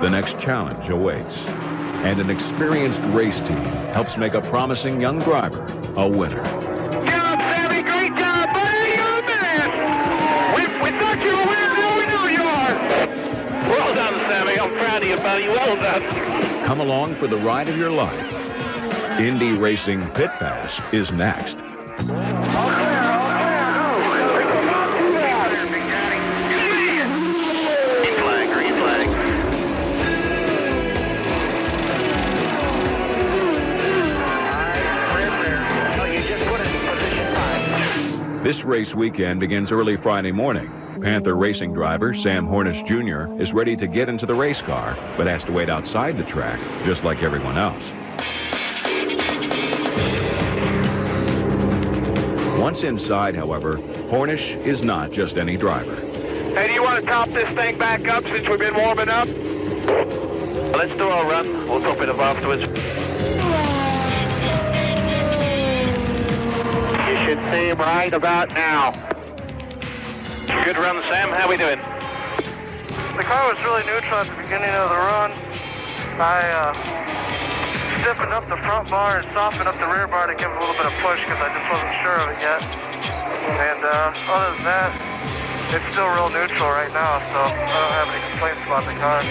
The next challenge awaits, and an experienced race team helps make a promising young driver a winner. Good job, Sammy. Great job, buddy. You're the man. We thought you were winning. Now we know you are. Well done, Sammy. I'm proud of you, buddy. Well done. Come along for the ride of your life. Indy Racing Pit Pass is next. This race weekend begins early Friday morning. Panther Racing driver Sam Hornish Jr. is ready to get into the race car, but has to wait outside the track, just like everyone else. Once inside, however, Hornish is not just any driver. Hey, do you want to top this thing back up since we've been warming up? Let's do our run. We'll top it up afterwards. You should see him right about now. Good run, Sam. How we doing? The car was really neutral at the beginning of the run. I stiffened up the front bar and softened up the rear bar to give it a little bit of push because I just wasn't sure of it yet. And other than that, it's still real neutral right now, so I don't have any complaints about the car.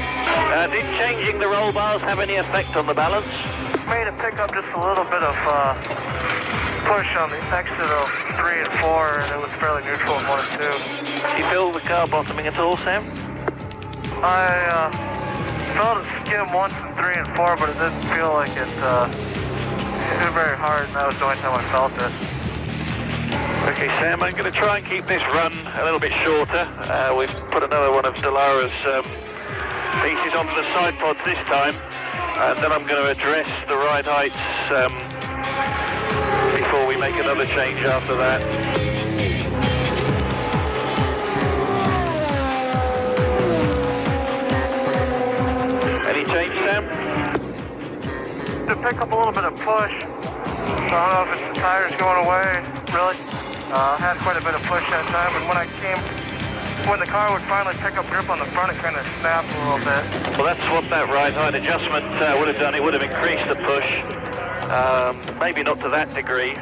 Did changing the roll bars have any effect on the balance? Made it pick up just a little bit of push on the exit of 3 and 4, and it was fairly neutral in 1 and 2. Do you feel the car bottoming at all, Sam? I felt it skim once in 3 and 4, but it didn't feel like it hit very hard, and that was the only time I felt it. Okay, Sam, I'm going to try and keep this run a little bit shorter. We've put another one of Delara's pieces onto the side pods this time, and then I'm going to address the ride heights before we make another change after that. Any change, Sam? To pick up a little bit of push. So I don't know if it's the tires going away, really. Had quite a bit of push that time, and when the car would finally pick up grip on the front, it kind of snapped a little bit. Well, that's what that ride height adjustment would have done. It would have increased the push. Maybe not to that degree.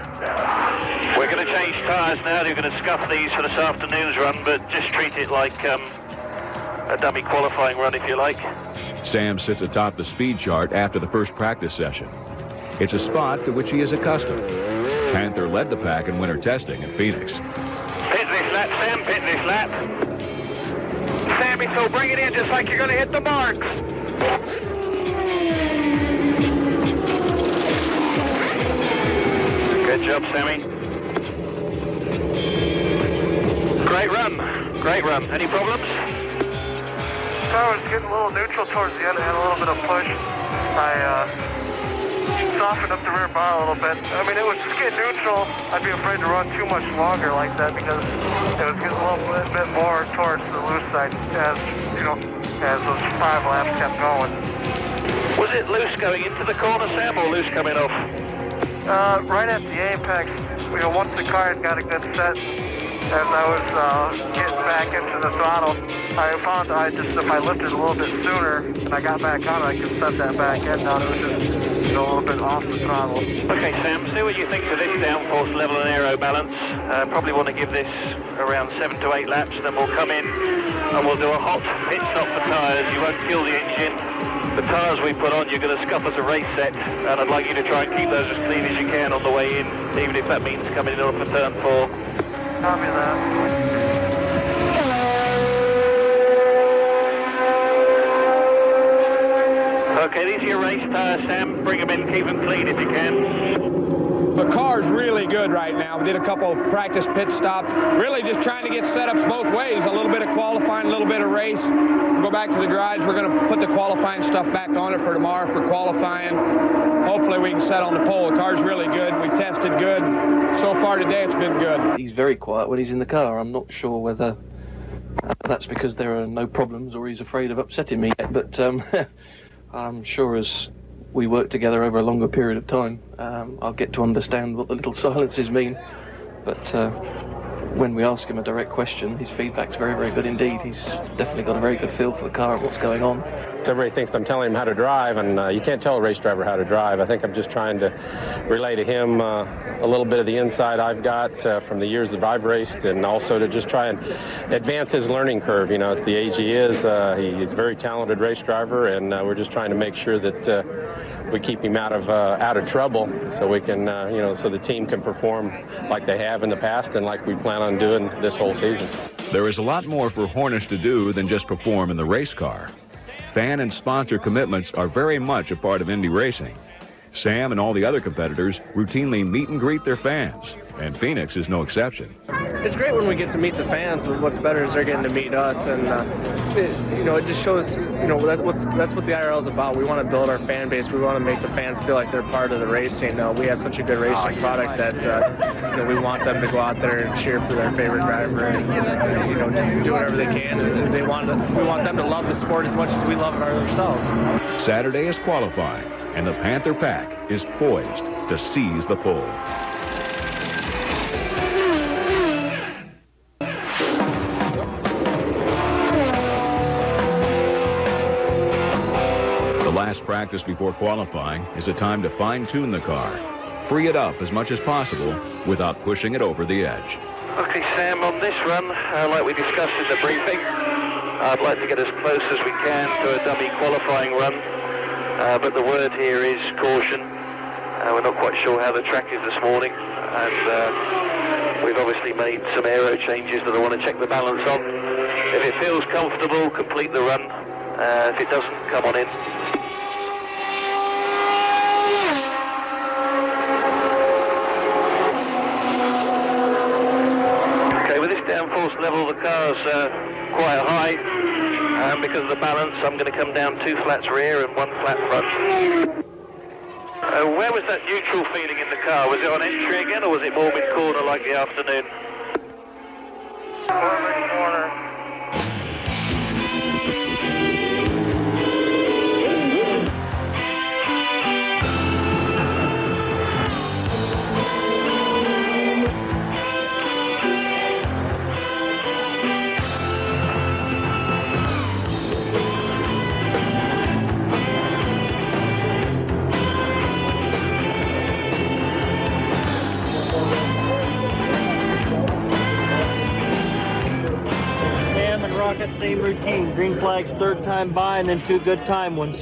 We're going to change tyres now. We're going to scuff these for this afternoon's run, but just treat it like a dummy qualifying run, if you like. Sam sits atop the speed chart after the first practice session. It's a spot to which he is accustomed. Panther led the pack in winter testing at Phoenix. Pit this lap, Sam, pit this lap. Sammy, so bring it in just like you're going to hit the marks. Good job, Sammy. Great run. Great run. Any problems? The car was getting a little neutral towards the end. It had a little bit of push. I softened up the rear bar a little bit. I mean, it was just getting neutral. I'd be afraid to run too much longer like that because it was getting a little bit more towards the loose side as those 5 laps kept going. Was it loose going into the corner, Sam, or loose coming off? Right at the apex, once the car had got a good set, as I was getting back into the throttle, I found if I lifted a little bit sooner and I got back on it, I could set that back end down. It was just a little bit off the throttle. Okay, Sam, see what you think of this downforce level and aero balance. Probably want to give this around 7 to 8 laps, then we'll come in and we'll do a hot pit stop for tyres. You won't kill the engine. The tyres we put on, you're going to scuff as a race set, and I'd like you to try and keep those as clean as you can on the way in, even if that means coming in off for turn 4. Copy that. Okay, these are your race tyres, Sam. Bring them in, keep them clean if you can. The car's really good right now. We did a couple practice pit stops. Really just trying to get setups both ways. A little bit of qualifying, a little bit of race. We'll go back to the garage. We're going to put the qualifying stuff back on it for tomorrow for qualifying. Hopefully we can set on the pole. The car's really good. We tested good. So far today it's been good. He's very quiet when he's in the car. I'm not sure whether that's because there are no problems or he's afraid of upsetting me. But I'm sure as we work together over a longer period of time, I'll get to understand what the little silences mean. But when we ask him a direct question, his feedback's very, very good indeed. He's definitely got a very good feel for the car and what's going on. Everybody thinks I'm telling him how to drive, and you can't tell a race driver how to drive. I think I'm just trying to relay to him a little bit of the insight I've got from the years that I've raced, and also to just try and advance his learning curve. You know, at the age he is, he's a very talented race driver, and we're just trying to make sure that we keep him out of trouble, so we can, you know, so the team can perform like they have in the past and like we plan on doing this whole season. There is a lot more for Hornish to do than just perform in the race car. Fan and sponsor commitments are very much a part of Indy Racing. Sam and all the other competitors routinely meet and greet their fans, and Phoenix is no exception. It's great when we get to meet the fans, but what's better is they're getting to meet us, and it just shows, that's what the IRL is about. We want to build our fan base. We want to make the fans feel like they're part of the racing. We have such a good racing product that we want them to go out there and cheer for their favorite driver, and do whatever they can. And we want them to love the sport as much as we love it ourselves. Saturday is qualifying, and the Panther Pack is poised to seize the pole. Last practice before qualifying is a time to fine-tune the car, free it up as much as possible without pushing it over the edge. Okay, Sam, on this run, like we discussed in the briefing, I'd like to get as close as we can to a dummy qualifying run, but the word here is caution. We're not quite sure how the track is this morning, and we've obviously made some aero changes that I want to check the balance on. If it feels comfortable, complete the run. If it doesn't, come on in. Downforce level, the car's quite high, and because of the balance, I'm going to come down 2 flats rear and 1 flat front. Where was that neutral feeling in the car? Was it on entry again, or was it more mid-corner like the afternoon? Corner. Same routine, green flags 3rd time by, and then 2 good time ones.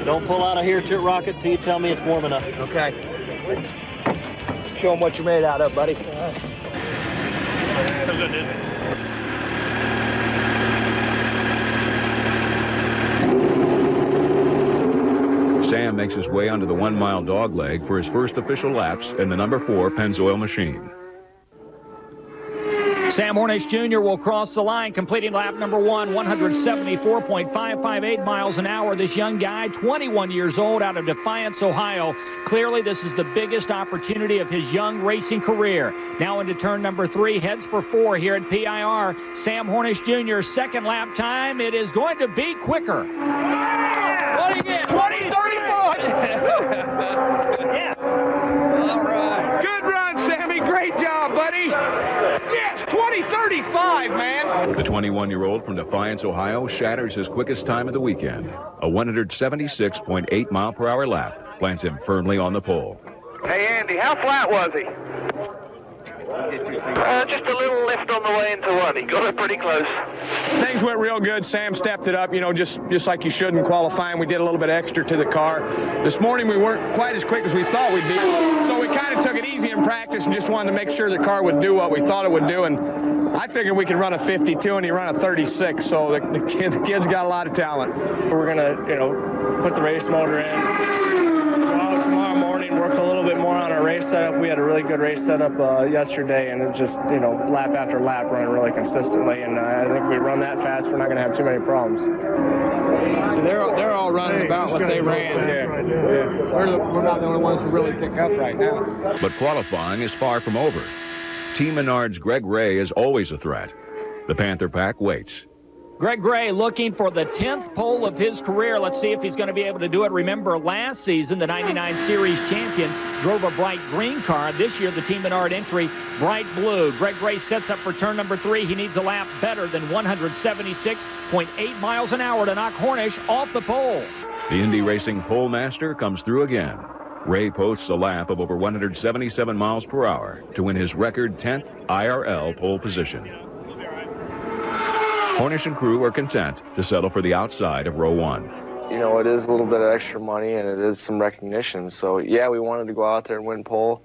Don't pull out of here to rocket till you tell me it's warm enough. Okay. Show them what you're made out of, buddy. Sam makes his way onto the 1-mile dogleg for his first official laps in the number 4 Pennzoil machine. Sam Hornish Jr. will cross the line, completing lap number 1, 174.558 miles an hour. This young guy, 21 years old, out of Defiance, Ohio. Clearly, this is the biggest opportunity of his young racing career. Now into turn number 3, heads for 4 here at PIR. Sam Hornish Jr., 2nd lap time. It is going to be quicker. What do you get? 20:34. Yes. All right. Good run, Sammy. Great job, buddy. Yes, 20:35, man. The 21-year-old from Defiance, Ohio, shatters his quickest time of the weekend. A 176.8 mile-per-hour lap plants him firmly on the pole. Hey, Andy, how flat was he? Just a little lift on the way into 1. He got it pretty close. Things went real good. Sam stepped it up, just like you should in qualifying. We did a little bit extra to the car. This morning we weren't quite as quick as we thought we'd be, so we kind of took it easy in practice and just wanted to make sure the car would do what we thought it would do. And I figured we could run a 52 and he ran a 36, so the kid's got a lot of talent. We're gonna, put the race motor in, go out tomorrow morning, work a little bit more on our race setup. We had a really good race setup yesterday, and it just, lap after lap running really consistently. And I think if we run that fast, we're not gonna have too many problems. So they're all running about what they ran. Yeah. We're not the only ones who really pick up right now. But qualifying is far from over. Team Menard's Greg Ray is always a threat. The Panther Pack waits. Greg Gray looking for the 10th pole of his career. Let's see if he's going to be able to do it. Remember, last season, the 99 Series champion drove a bright green car. This year, the Team Menard entry, bright blue. Greg Gray sets up for turn number 3. He needs a lap better than 176.8 miles an hour to knock Hornish off the pole. The Indy Racing pole master comes through again. Ray posts a lap of over 177 miles per hour to win his record 10th IRL pole position. Hornish and crew are content to settle for the outside of row 1. You know, it is a little bit of extra money and it is some recognition. So, yeah, we wanted to go out there and win pole,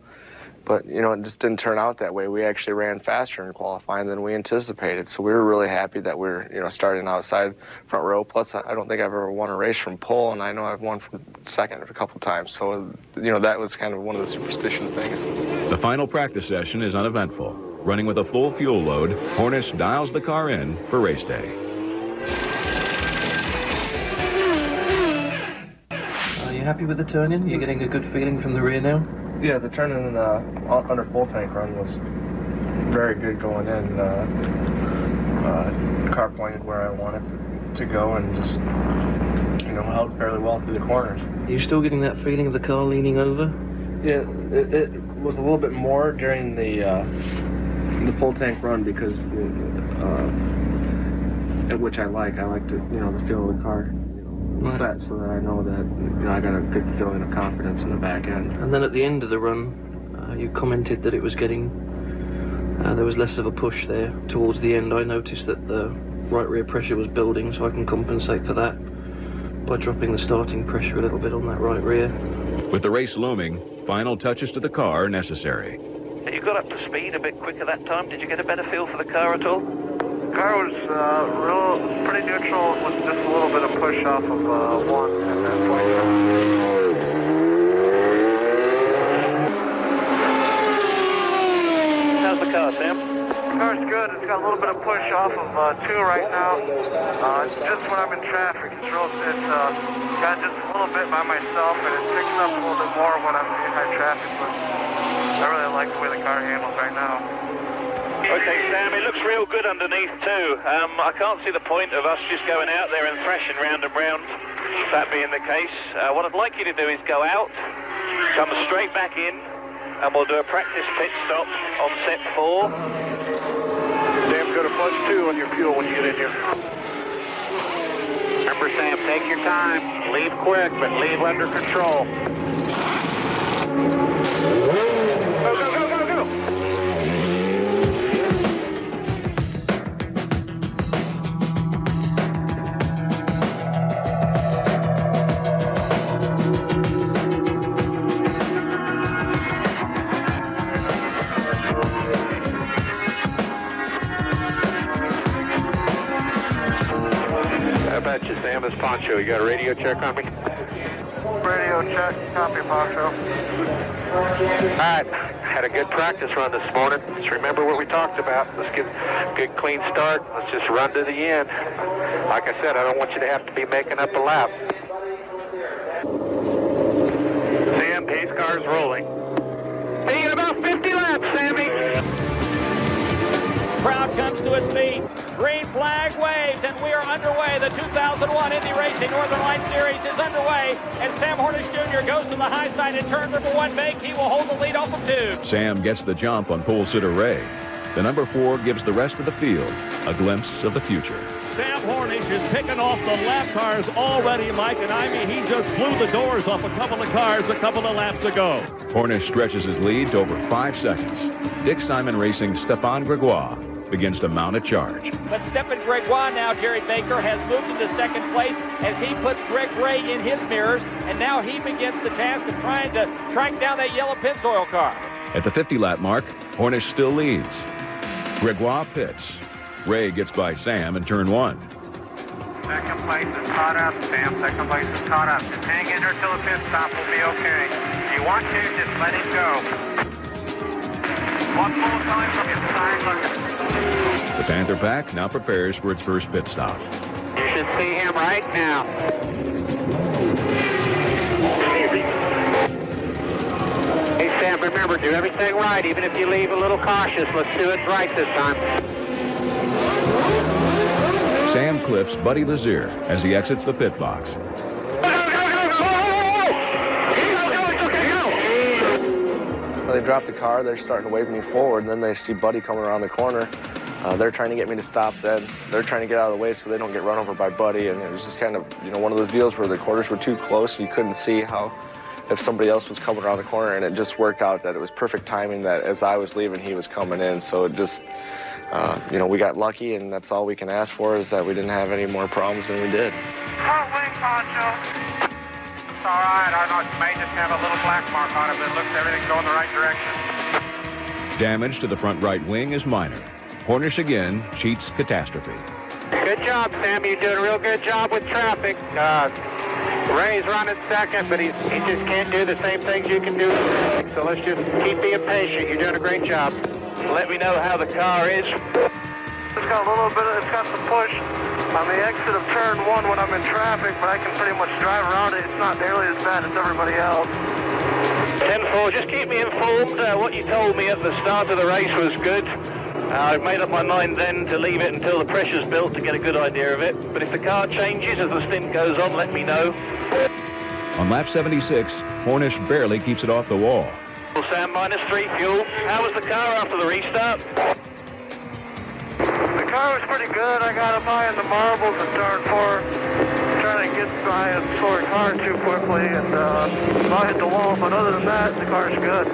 but, you know, it just didn't turn out that way. We actually ran faster in qualifying than we anticipated. So we were really happy that we're, you know, starting outside front row. Plus, I don't think I've ever won a race from pole, and I know I've won from second a couple times. So, you know, that was kind of one of the superstition things. The final practice session is uneventful. Running with a full fuel load, Hornish dials the car in for race day. Are you happy with the turn-in? You're getting a good feeling from the rear now? Yeah, the turn-in under full tank run was very good going in. The car pointed where I wanted to go and just, you know, held fairly well through the corners. Are you still getting that feeling of the car leaning over? Yeah, it was a little bit more during the full tank run because, which I like to, you know, the feel of the car, you know, set so that I know that, you know, I got a good feeling of confidence in the back end. And then at the end of the run, you commented that it was getting, there was less of a push there towards the end. I noticed that the right rear pressure was building, so I can compensate for that by dropping the starting pressure a little bit on that right rear. With the race looming, final touches to the car are necessary. You got up to speed a bit quicker that time. Did you get a better feel for the car at all? The car was pretty neutral with just a little bit of push off of 1 at that point. How's the car, Sam? The car's good. It's got a little bit of push off of 2 right now. Just when I'm in traffic, it's got just a little bit by myself, and it picks up a little bit more when I'm in high traffic. But I really like the way the car handles right now. Okay, Sam, it looks real good underneath too. I can't see the point of us just going out there and thrashing round and round, that being the case. What I'd like you to do is go out, come straight back in, and we'll do a practice pit stop on set 4. Sam, go to +2 on your fuel when you get in here. Remember, Sam, take your time. Leave quick, but leave under control. Go, go, go, go, go! How about you, Sam? It's Poncho. You got a radio check on me? Radio check, copy, Poncho. All right, had a good practice run this morning. Just remember what we talked about. Let's get a good, clean start. Let's just run to the end. Like I said, I don't want you to have to be making up a lap. Sam, pace car's rolling. Hey, about 50 laps, Sammy. Crowd comes to its feet. Green flag waves, and we are underway. The 2001 Indy Racing Northern Light Series is underway, and Sam Hornish Jr. goes to the high side in turn number 1 make. He will hold the lead off of 2. Sam gets the jump on pole sitter Ray. The number 4 gives the rest of the field a glimpse of the future. Sam Hornish is picking off the lap cars already, Mike, and I mean, he just blew the doors off a couple of cars a couple of laps ago. Hornish stretches his lead to over 5 seconds. Dick Simon Racing Stéphane Gregoire begins to mount a charge. But Stephen Gregoire now, Jerry Baker, has moved into second place as he puts Greg Gray in his mirrors, and now he begins the task of trying to track down that yellow Pennzoil car. At the 50-lap mark, Hornish still leads. Gregoire pits. Ray gets by Sam in turn 1. Second place is caught up, Sam. Second place is caught up. Just hang in there till the pit stop. Will be okay. If you want to, just let it go. One full time from inside looking. The Panther pack now prepares for its first pit stop. You should see him right now. Hey, Sam, remember, do everything right. Even if you leave a little cautious, let's do it right this time. Sam clips Buddy Lazier as he exits the pit box. They drop the car, they're starting to wave me forward, and then they see Buddy coming around the corner. They're trying to get me to stop then. They're trying to get out of the way so they don't get run over by Buddy, and it was just kind of, you know, one of those deals where the corners were too close. You couldn't see how, if somebody else was coming around the corner, and it just worked out that it was perfect timing that as I was leaving, he was coming in. So it just, you know, we got lucky, and that's all we can ask for is that we didn't have any more problems than we did. Front wing poncho. It's all right. I know it may just have a little black mark on it, but it looks everything's going the right direction. Damage to the front right wing is minor. Hornish again cheats catastrophe. Good job, Sam. You're doing a real good job with traffic. Ray's running second, but he just can't do the same things you can do. So let's just keep being patient. You're doing a great job. Let me know how the car is. It's got a little bit of, it's got some push on the exit of turn 1 when I'm in traffic, but I can pretty much drive around it. It's not nearly as bad as everybody else. 10-4, just keep me informed. What you told me at the start of the race was good. I've made up my mind then to leave it until the pressure's built to get a good idea of it. But if the car changes as the stint goes on, let me know. On lap 76, Hornish barely keeps it off the wall. Sam, -3 fuel. How was the car after the restart? The car was pretty good. I got up high in the marbles at turn 4, trying to get by a slower car too quickly, and I hit the wall. But other than that, the car's good.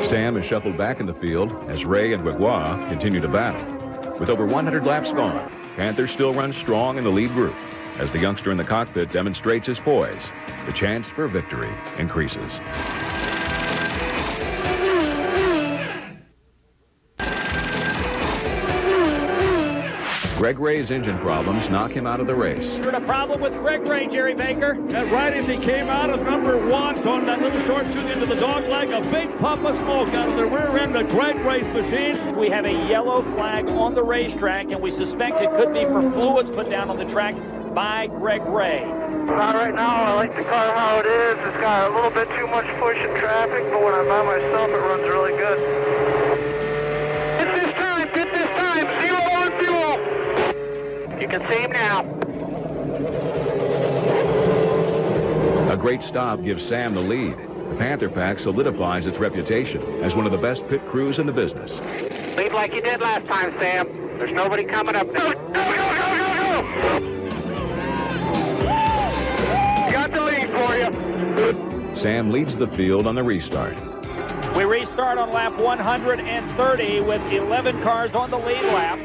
Sam is shuffled back in the field as Ray and Gregoire continue to battle. With over 100 laps gone, Panther still runs strong in the lead group. As the youngster in the cockpit demonstrates his poise, the chance for victory increases. Greg Ray's engine problems knock him out of the race. A problem with Greg Ray, Jerry Baker. And right as he came out of number 1, throwing that little short chute into the dog leg, a big puff of smoke out of the rear end of Greg Ray's machine. We have a yellow flag on the racetrack, and we suspect it could be for fluids put down on the track by Greg Ray. Not right now. I like the car how it is. It's got a little bit too much push in traffic, but when I'm by myself, it runs really good. Hit this time, 0 on fuel. You can see him now. A great stop gives Sam the lead. The Panther pack solidifies its reputation as one of the best pit crews in the business. Lead like you did last time, Sam. There's nobody coming up there. Go! Got the lead for you. Sam leads the field on the restart. We restart on lap 130 with 11 cars on the lead lap.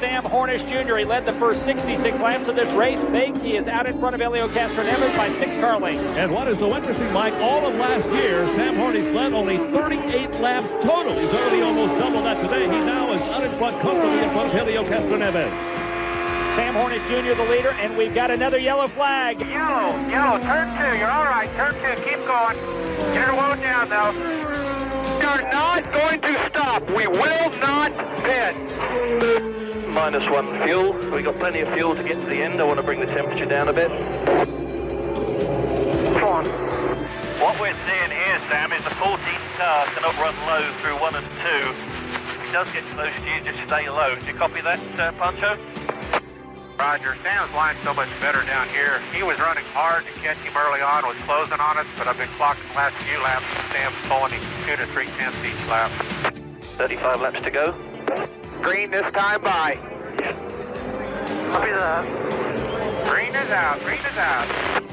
Sam Hornish Jr. He led the first 66 laps of this race. He is out in front of Helio Castroneves by 6 car lengths. And what is so interesting, Mike, all of last year, Sam Hornish led only 38 laps total. He's already almost doubled that today. He now is out in front, comfortably in front of Helio Castroneves. Sam Hornish Jr. the leader, and we've got another yellow flag. Yellow, turn 2. You're all right. Turn 2, keep going. Get her well down, though. You're not going to stop. We will not pit. -1 fuel. We've got plenty of fuel to get to the end. I want to bring the temperature down a bit. Come on. What we're seeing here, Sam, is the 14th car cannot run low through 1 and 2. If he does get close to you, just stay low. Do you copy that, Pancho? Roger. Sam's line so much better down here. He was running hard to catch him early on, was closing on us, but I've been clocking the last few laps. Sam's pulling him 2 to 3 tenths each lap. 35 laps to go. Green this time by. Copy that. Green is out. Green is out.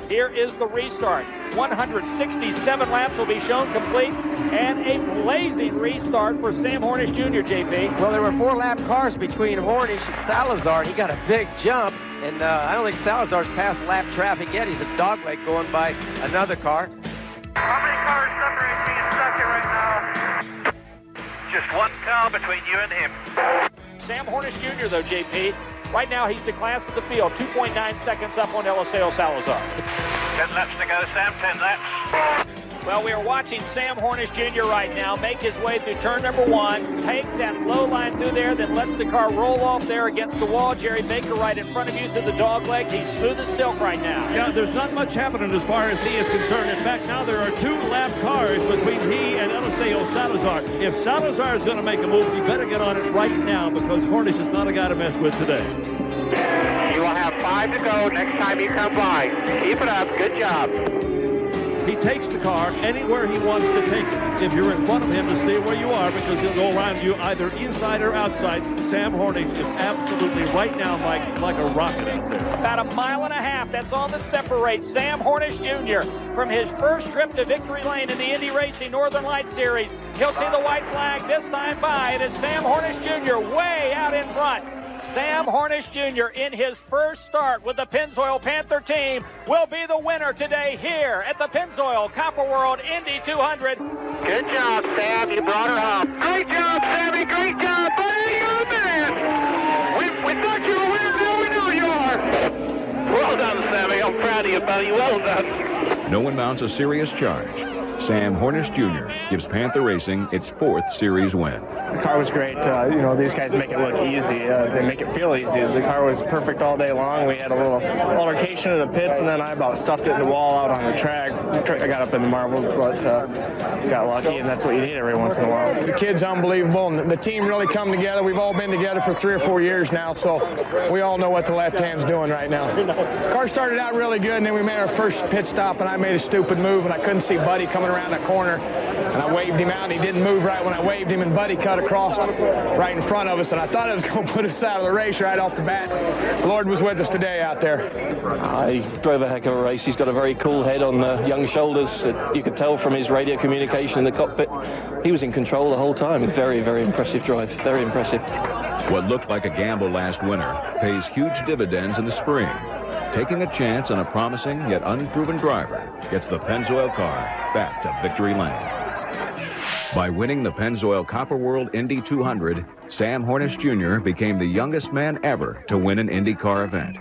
Here is the restart. 167 laps will be shown complete, and a blazing restart for Sam Hornish Jr., JP. Well, there were 4-lap cars between Hornish and Salazar, and he got a big jump, and I don't think Salazar's passed lap traffic yet. He's a dogleg going by another car. How many cars separate me in second right now? Just 1 car between you and him. Sam Hornish Jr., though, JP, right now he's the class of the field, 2.9 seconds up on Eliseo Salazar. 10 laps to go, Sam, 10 laps. Well, we are watching Sam Hornish Jr. right now make his way through turn number 1, takes that low line through there, then lets the car roll off there against the wall. Jerry Baker right in front of you through the dog leg. He's smooth as silk right now. Yeah, there's not much happening as far as he is concerned. In fact, now there are 2-lap cars between he and Eliseo Salazar. If Salazar is going to make a move, you better get on it right now because Hornish is not a guy to mess with today. We'll have 5 to go next time you come by. Keep it up. Good job. He takes the car anywhere he wants to take it. If you're in front of him, to stay where you are, because he'll go around you either inside or outside. Sam Hornish is absolutely right now, Mike, like a rocket out there. About a mile and a half. That's all that separates Sam Hornish Jr. from his first trip to victory lane in the Indy Racing Northern Light Series. He'll see the white flag this time by. It is Sam Hornish Jr. way out in front. Sam Hornish Jr. in his first start with the Pennzoil Panther team will be the winner today here at the Pennzoil Copper World Indy 200. Good job, Sam. You brought her home. Great job, Sammy. Great job, buddy. You're the man. We thought you were a winner. Now we know you are. Well done, Sammy. I'm proud of you, buddy. Well done. No one mounts a serious charge. Sam Hornish Jr. gives Panther Racing its 4th series win. The car was great. You know, these guys make it look easy. They make it feel easy. The car was perfect all day long. We had a little altercation in the pits, and then I about stuffed it in the wall out on the track. I got up in the marble, but got lucky, and that's what you need every once in a while. The kid's unbelievable, and the team really come together. We've all been together for 3 or 4 years now, so we all know what the left hand's doing right now. The car started out really good, and then we made our first pit stop, and I made a stupid move, and I couldn't see Buddy coming around that corner, and I waved him out, and he didn't move right when I waved him, and Buddy cut across right in front of us, and I thought it was going to put us out of the race right off the bat. The Lord was with us today out there. He drove a heck of a race. He's got a very cool head on young shoulders. You could tell from his radio communication in the cockpit. He was in control the whole time. Very, very impressive drive. Very impressive. What looked like a gamble last winter pays huge dividends in the spring. Taking a chance on a promising yet unproven driver gets the Pennzoil car back to victory lane. By winning the Pennzoil Copper World Indy 200, Sam Hornish Jr. became the youngest man ever to win an IndyCar event.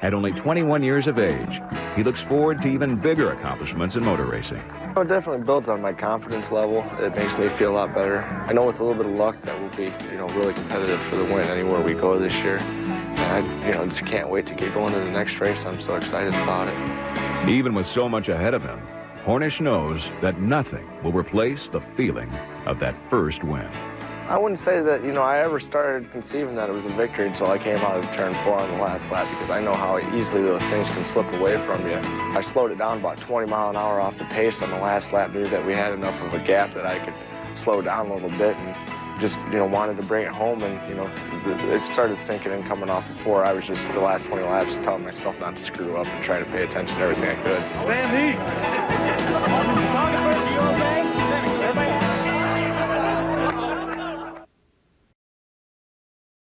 At only 21 years of age, he looks forward to even bigger accomplishments in motor racing. It definitely builds on my confidence level. It makes me feel a lot better. I know with a little bit of luck that we'll be, really competitive for the win anywhere we go this year. And I, just can't wait to get going to the next race. I'm so excited about it. Even with so much ahead of him, Hornish knows that nothing will replace the feeling of that first win. I wouldn't say that, I ever started conceiving that it was a victory until I came out of turn 4 on the last lap, because I know how easily those things can slip away from you. I slowed it down about 20 miles an hour off the pace on the last lap, knew that we had enough of a gap that I could slow down a little bit, and just, wanted to bring it home, and, it started sinking in coming off of 4. I was just, the last 20 laps, telling myself not to screw up and try to pay attention to everything I could. Sandy, on the photographer, you okay?